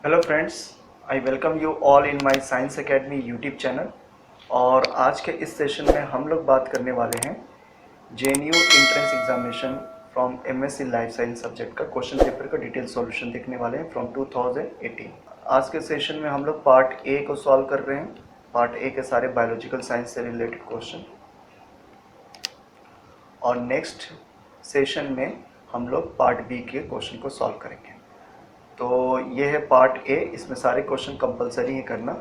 Hello friends, I welcome you all in my science academy YouTube channel. और आज के इस सेशन में हम लोग बात करने वाले हैं JNU entrance examination from MSc life science subject का क्वेश्चन पेपर का डिटेल सॉल्यूशन देखने वाले हैं फ्रॉम 2018। आज के सेशन में हम लोग पार्ट ए को सॉल्व कर रहे हैं। पार्ट ए के सारे बायोलॉजिकल साइंस से रिलेटेड क्वेश्चन, और नेक्स्ट सेशन में हम लोग पार्ट बी के क्वेश्चन को सॉल्व करेंगे। तो ये है पार्ट ए, इसमें सारे क्वेश्चन कंपलसरी है करना।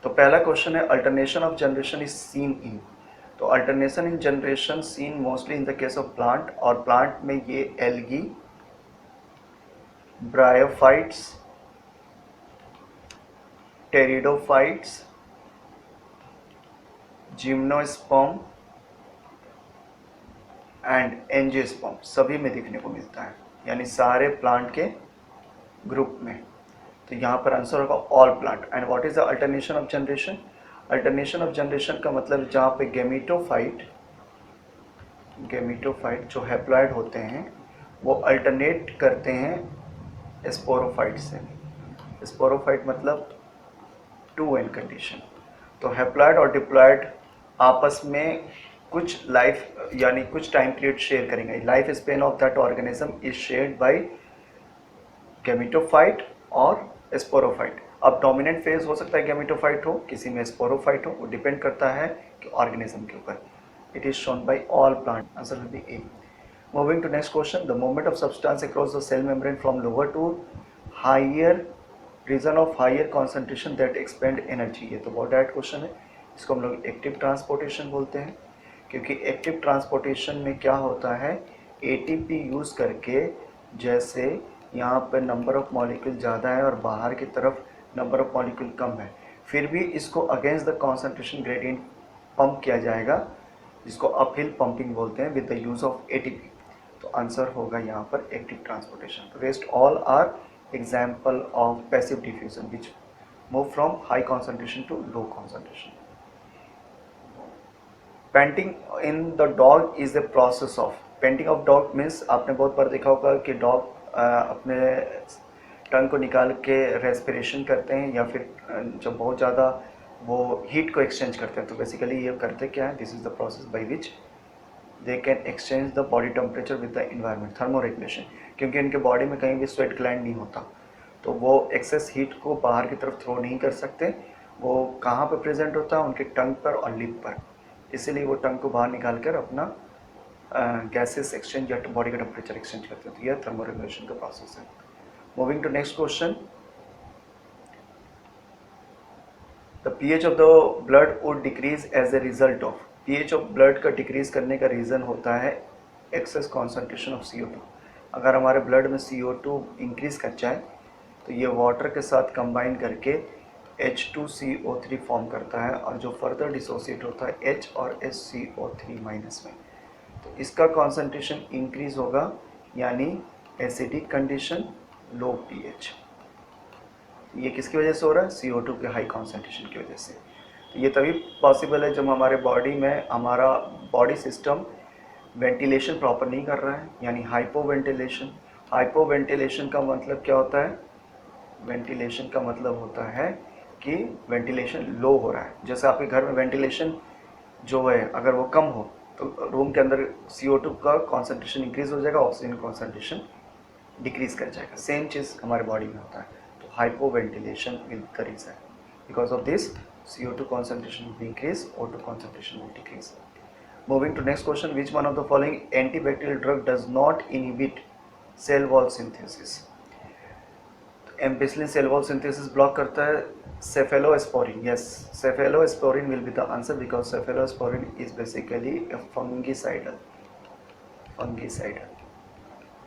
तो पहला क्वेश्चन है alternation of generation is seen in. तो alternation in generation seen mostly in the case of plant, और प्लांट में ये algae, bryophytes, pteridophytes, gymnosperm and angiosperm सभी में देखने को मिलता है, यानी सारे प्लांट के ग्रुप में। तो यहाँ पर आंसर होगा all plant. And what is the alternation of generation? Alternation of generation का मतलब जहाँ पे गेमिटोफाइट जो हैप्लॉइड होते हैं वो अल्टरनेट करते हैं स्पोरोफाइट से। स्पोरोफाइट मतलब 2n कंडीशन। तो हैप्लॉइड और डिप्लॉइड आपस में कुछ लाइफ यानी कुछ टाइम पीरियड शेयर करेंगे। Life span of that organism is shared by gametophyte और स्पोरोफाइट। अब डोमिनेंट फेज हो सकता है गेमिटोफाइट हो, किसी में स्पोरोफाइट हो, वो डिपेंड करता है कि ऑर्गेनिज्म के ऊपर। It is shown by all plant. Answer will be A. Moving to next question, the movement of substance across the cell membrane from lower to higher region of higher concentration that expend energy. ये तो बहुत direct question है। इसको हम लोग active transportation बोलते हैं, क्योंकि एक्टिव ट्रांसपोर्टेशन में क्या होता है, एटीपी यूज़ करके, जैसे यहाँ पर नंबर ऑफ मॉलिक्यूल ज़्यादा है और बाहर की तरफ नंबर ऑफ मॉलिक्यूल कम है, फिर भी इसको against the concentration gradient pump किया जाएगा, जिसको अपहिल पंपिंग बोलते हैं, with the use of ATP. तो आंसर होगा यहाँ पर active transportation. Rest all are example of passive diffusion which move from high concentration to low concentration. Panting in the dog is a process of. Panting of dog means आपने बहुत बार देखा होगा कि dog अपने टंग को निकाल के रेस्पिरेशन करते हैं, या फिर जब बहुत ज़्यादा वो हीट को एक्सचेंज करते हैं। तो बेसिकली ये करते क्या है, this is the process by which they can exchange the body temperature with the environment, thermo regulation. क्योंकि इनके बॉडी में कहीं भी स्वेट ग्लैंड नहीं होता, तो वो एक्सेस हीट को बाहर की तरफ थ्रो नहीं कर सकते। वो कहाँ पर प्रेजेंट होता है, उनके टंग पर और लिप पर। इसीलिए वो टंग को बाहर निकाल कर अपना गैसेस एक्सचेंज या बॉडी का टेम्परेचर एक्सचेंज करते हैं। तो यह थर्मो रेगुलेशन का प्रोसेस है। Moving to next question, the pH of the blood would decrease as a result of. PH of blood का डिक्रीज करने का रीज़न होता है एक्सेस कॉन्सेंट्रेशन ऑफ CO2। अगर हमारे ब्लड में CO2 इंक्रीज कर जाए तो ये वाटर के साथ कंबाइन करके H2CO3 फॉर्म करता है, और जो फर्दर डिसोसिएट होता है H और SCO3 माइनस में। तो इसका कॉन्सेंट्रेशन इंक्रीज होगा, यानी एसिडिक कंडीशन, लो पीएच। ये किसकी वजह से हो रहा है, CO2 के हाई कॉन्सेंट्रेशन की वजह से। तो ये तभी पॉसिबल है जब हमारे बॉडी में हमारा बॉडी सिस्टम वेंटिलेशन प्रॉपर नहीं कर रहा है, यानी हाइपोवेंटिलेशन। हाइपोवेंटिलेशन का मतलब क्या होता है, वेंटिलेशन का मतलब होता है कि वेंटिलेशन लो हो रहा है। जैसे आपके घर में वेंटिलेशन जो है अगर वो कम हो तो रूम के अंदर CO2 का कॉन्सेंट्रेशन इंक्रीज हो जाएगा, ऑक्सीजन कॉन्सेंट्रेशन डिक्रीज कर जाएगा। सेम चीज़ हमारे बॉडी में होता है। तो hypoventilation will the reason, because of this CO2 concentration will increase, O2 concentration will decrease. Moving to next question, which one of the following antibacterial drug does not inhibit cell wall synthesis? Ampicillin cell wall synthesis block करता है। Cephalosporin, yes, cephalosporin will be the answer, because cephalosporin is basically a fungicidal.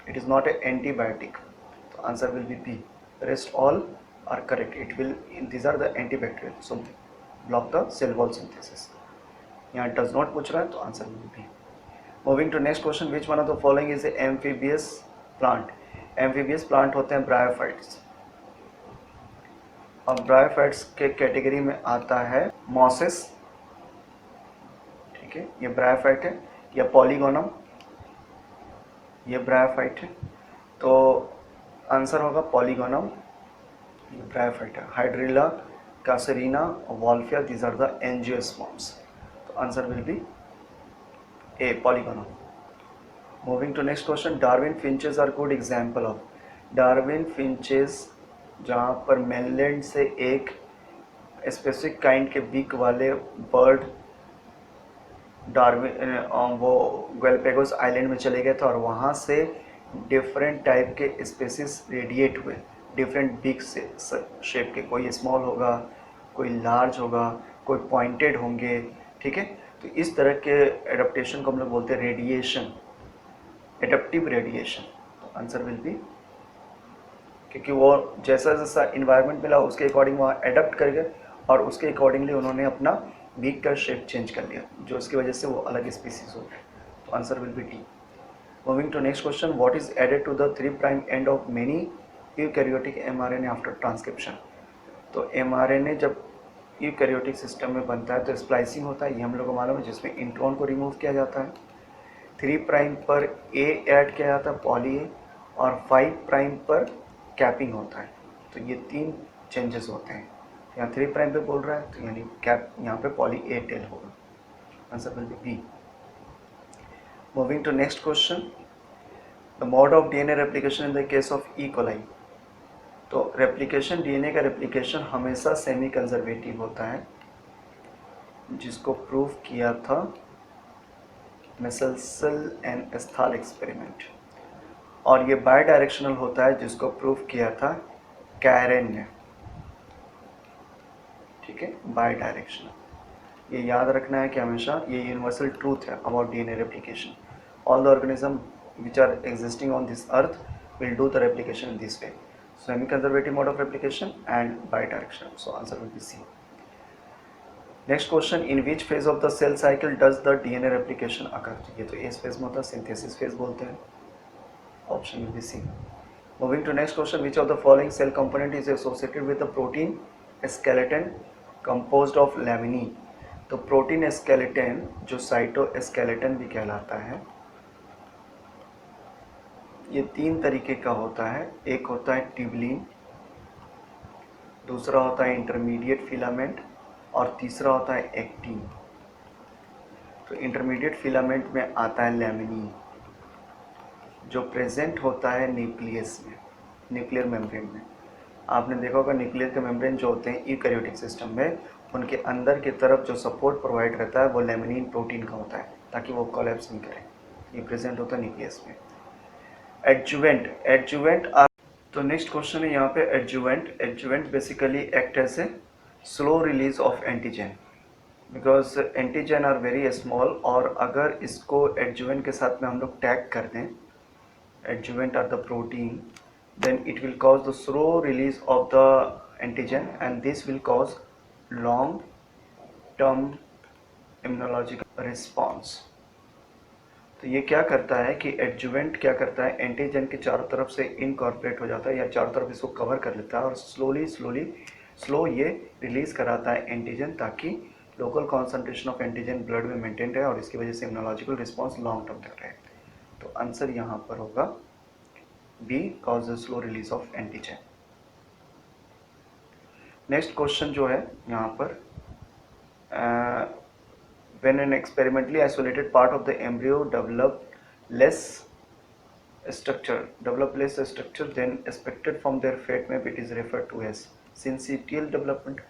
It is not a antibiotic. तो answer will be B. Rest all are correct. It will, these are the antibacterial, so block the cell wall synthesis. यहाँ does not पूछ रहा है, तो answer will be. Moving to next question, which one of the following is a amphibious plant. Amphibious plant होते हैं bryophytes, और bryophytes के category में आता है मॉसेस। ठीक है, ये ब्रायोफाइट है, या पॉलीगोनम, ये ब्रायोफाइट है। तो आंसर होगा polygonum. Bryophyta, hydrilla, casuarina, wolffia, these are the angiosperms. तो answer will be A, polygonal. Moving to next question, Darwin finches are good example of. Darwin finches जहाँ पर मेनलैंड से एक स्पेसिफिक काइंड के beak वाले bird Darwin वो Galapagos island में चले गए थे और वहाँ से डिफरेंट टाइप के स्पेसिस रेडिएट हुए, डिफरेंट बिग से शेप के, कोई स्मॉल होगा, कोई लार्ज होगा, कोई पॉइंटेड होंगे, ठीक है। तो इस तरह के एडाप्टेशन को हम लोग बोलते हैं रेडिएशन, एडप्टिव रेडिएशन। तो आंसर विल बी, क्योंकि वो जैसा जैसा इन्वायरमेंट मिला उसके अकॉर्डिंग वहाँ एडप्ट कर गए और उसके अकॉर्डिंगली उन्होंने अपना बीक का शेप चेंज कर लिया, जो उसकी वजह से वो अलग स्पीसीज हो गए। तो answer will be D. Moving to next question, what is added to the 3' end of many eukaryotic mRNA after transcription. तो mRNA जब यूकैरियोटिक सिस्टम में बनता है तो स्प्लाइसिंग होता है, ये हम लोग को मालूम है, जिसमें इंट्रॉन को रिमूव किया जाता है, 3' पर ए ऐड किया जाता है पॉली ए, और 5' पर कैपिंग होता है। तो ये 3 चेंजेस होते हैं। यहाँ 3' पे बोल रहा है तो यानी कैप यहाँ पे पॉली ए टेल होगा। Answer will be B. Moving to next question, the mode of DNA replication in the case of E coli. तो रेप्लिकेशन, डीएनए का रेप्लिकेशन हमेशा सेमी कंजर्वेटिव होता है, जिसको प्रूव किया था मेसल्सल एंड एस्थाल एक्सपेरिमेंट, और ये बाई डायरेक्शनल होता है, जिसको प्रूव किया था कैरेन ने, ठीक है, बाई डायरेक्शनल। ये याद रखना है कि हमेशा ये यूनिवर्सल ट्रूथ है about DNA replication. All the organism which are existing on this earth will do the replication in this way, semi conservative mode of replication and bidirectional. So answer will be C. Next question, in which phase of the cell cycle does the DNA replication occur? ये तो S phase में होता है, synthesis phase बोलते हैं। Option will be C. Moving to next question, which of the following cell component is associated with the protein skeleton composed of laminin। तो protein skeleton जो cytoskeleton भी कहलाता है, ये 3 तरीके का होता है। एक होता है ट्यूबलिन, दूसरा होता है इंटरमीडिएट फिलामेंट, और तीसरा होता है एक्टिन। तो इंटरमीडिएट फिलामेंट में आता है लैमिनिन, जो प्रेजेंट होता है न्यूक्लियस में, न्यूक्लियर मेम्ब्रेन में। आपने देखा होगा न्यूक्लियर के मेम्ब्रेन जो होते हैं यूकैरियोटिक सिस्टम में, उनके अंदर की तरफ जो सपोर्ट प्रोवाइड रहता है वो लैमिनिन प्रोटीन का होता है, ताकि वो कोलैप्स नहीं करे। ये प्रेजेंट होता है न्यूक्लियस में। एडजुवेंट आर, तो नेक्स्ट क्वेश्चन है यहाँ पे adjuvant basically act as a slow release of antigen, because antigen are very small, और अगर इसको एडजुवेंट के साथ में हम लोग टैग कर दें, adjuvant are the protein, then it will cause the slow release of the antigen and this will cause long term immunological response। तो ये क्या करता है कि एडजुवेंट क्या करता है, एंटीजन के चारों तरफ से इनकॉर्पोरेट हो जाता है या चारों तरफ इसको कवर कर लेता है और स्लो ये रिलीज कराता है एंटीजन, ताकि local concentration of antigen blood में मेंटेन रहे और इसकी वजह से इम्यूनोलॉजिकल रिस्पॉन्स लॉन्ग टर्म तक रहे। तो आंसर यहाँ पर होगा B, causes slow release of antigen। Next question जो है यहाँ पर, when an experimentally isolated part of the embryo develop less structure than expected from their fate map, it is referred to as syncytial development।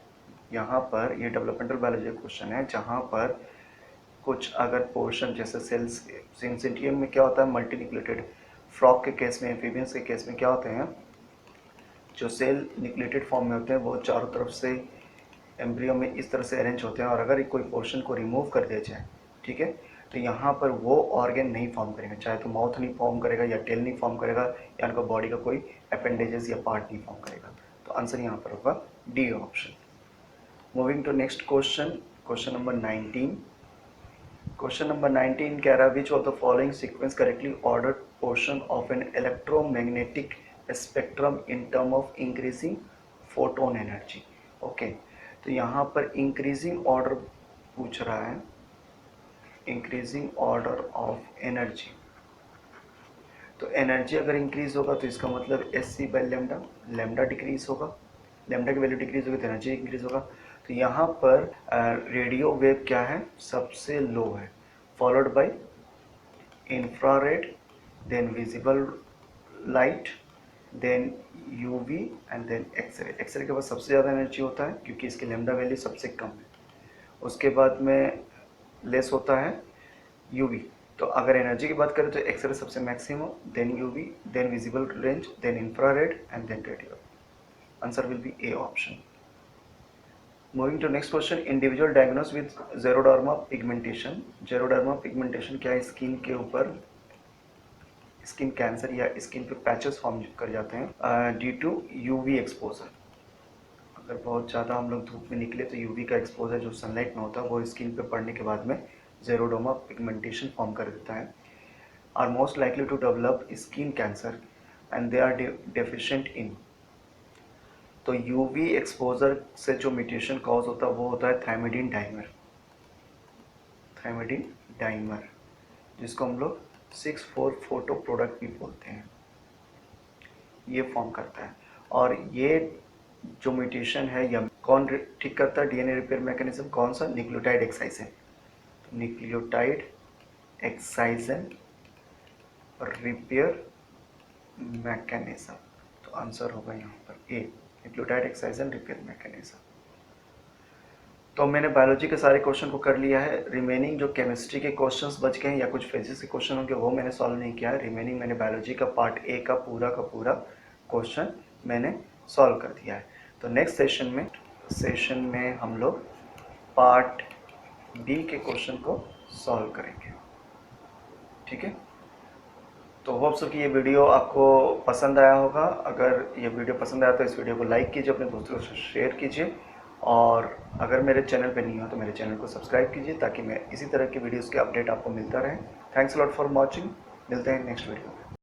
यहाँ पर ये developmental biology का question है, जहाँ पर कुछ अगर पोर्शन जैसे सेल्स, सिंसिटियम में क्या होता है, मल्टीन्यूक्लिएटेड, फ्रॉग के केस में, एम्फीबियंस के केस में क्या होते हैं, जो सेल न्यूक्लिएटेड फॉर्म में होते हैं वो चारों तरफ से एम्ब्रियो में इस तरह से अरेंज होते हैं, और अगर कोई पोर्शन को रिमूव कर दिया जाए, ठीक है, तो यहाँ पर वो ऑर्गन नहीं फॉर्म करेगा, चाहे तो माउथ नहीं फॉर्म करेगा या टेल नहीं फॉर्म करेगा या उनका बॉडी का कोई अपेंडेजेस या पार्ट नहीं फॉर्म करेगा। तो आंसर यहाँ पर होगा D option. Moving to next question, question number 19। Question number 19 कह रहा है, which of the following sequence correctly ordered portion of an electromagnetic spectrum in term of increasing photon energy. Okay, तो यहाँ पर इंक्रीजिंग ऑर्डर पूछ रहा है, increasing order of energy. तो एनर्जी अगर इंक्रीज होगा तो इसका मतलब S C by lambda, lambda decrease होगा, लेमडा की वैल्यू डिक्रीज होगी तो एनर्जी इंक्रीज होगा। तो यहाँ पर रेडियो वेव क्या है, सबसे लो है, followed by infrared, then visible light, then UV and then X ray. X ray के बाद सबसे ज़्यादा एनर्जी होता है क्योंकि इसकी लेमडा वैल्यू सबसे कम है। उसके बाद में लेस होता है यूवी। तो अगर एनर्जी की बात करें तो एक्सरे सबसे maximum, then UV, then visible range, then infrared and then radio. Answer will be A option. Moving to next question, individual diagnose with xeroderma pigmentation. Xeroderma pigmentation क्या है, स्किन के ऊपर स्किन कैंसर या skin पे patches form कर जाते हैं due to UV exposure. अगर बहुत ज़्यादा हम लोग धूप में निकले तो यूवी का एक्सपोजर जो सनलाइट में होता है वो स्किन पे पड़ने के बाद में जेरोडर्मा पिगमेंटेशन फॉर्म कर देता है। Are most likely to develop skin cancer and they are deficient in. तो यूवी एक्सपोजर से जो म्यूटेशन कॉज होता है वो होता है थायमिडिन डाइमर। थायमिडिन डाइमर जिसको हम लोग 6,4 फोटो प्रोडक्ट भी बोलते हैं, ये फॉर्म करता है। और ये जो म्यूटेशन है या कौन ठीक करता है डीएनए रिपेयर मैकेनिज्म, कौन सा, न्यूक्लियोटाइड एक्साइजन। तो न्यूक्लियोटाइड एक्साइजन रिपेयर मैकेनिज्म, तो आंसर होगा यहाँ पर ए, न्यूक्लियोटाइड एक्साइजन रिपेयर मैकेनिज्म। तो मैंने बायोलॉजी के सारे क्वेश्चन को कर लिया है। रिमेनिंग जो केमिस्ट्री के क्वेश्चंस बच गए हैं या कुछ फिजिक्स के क्वेश्चन होंगे वो मैंने सॉल्व नहीं किया है। रिमेनिंग मैंने बायोलॉजी का पार्ट ए का पूरा क्वेश्चन मैंने सॉल्व कर दिया है। तो नेक्स्ट सेशन में हम लोग पार्ट बी के क्वेश्चन को सॉल्व करेंगे, ठीक है। तो होप सो कि ये वीडियो आपको पसंद आया होगा। अगर ये वीडियो पसंद आया तो इस वीडियो को लाइक कीजिए, अपने दोस्तों से शेयर कीजिए, और अगर मेरे चैनल पे नहीं हो तो मेरे चैनल को सब्सक्राइब कीजिए ताकि मैं इसी तरह की वीडियोस के अपडेट आपको मिलता रहे। थैंक्स लॉट फॉर वॉचिंग, मिलते हैं नेक्स्ट वीडियो में।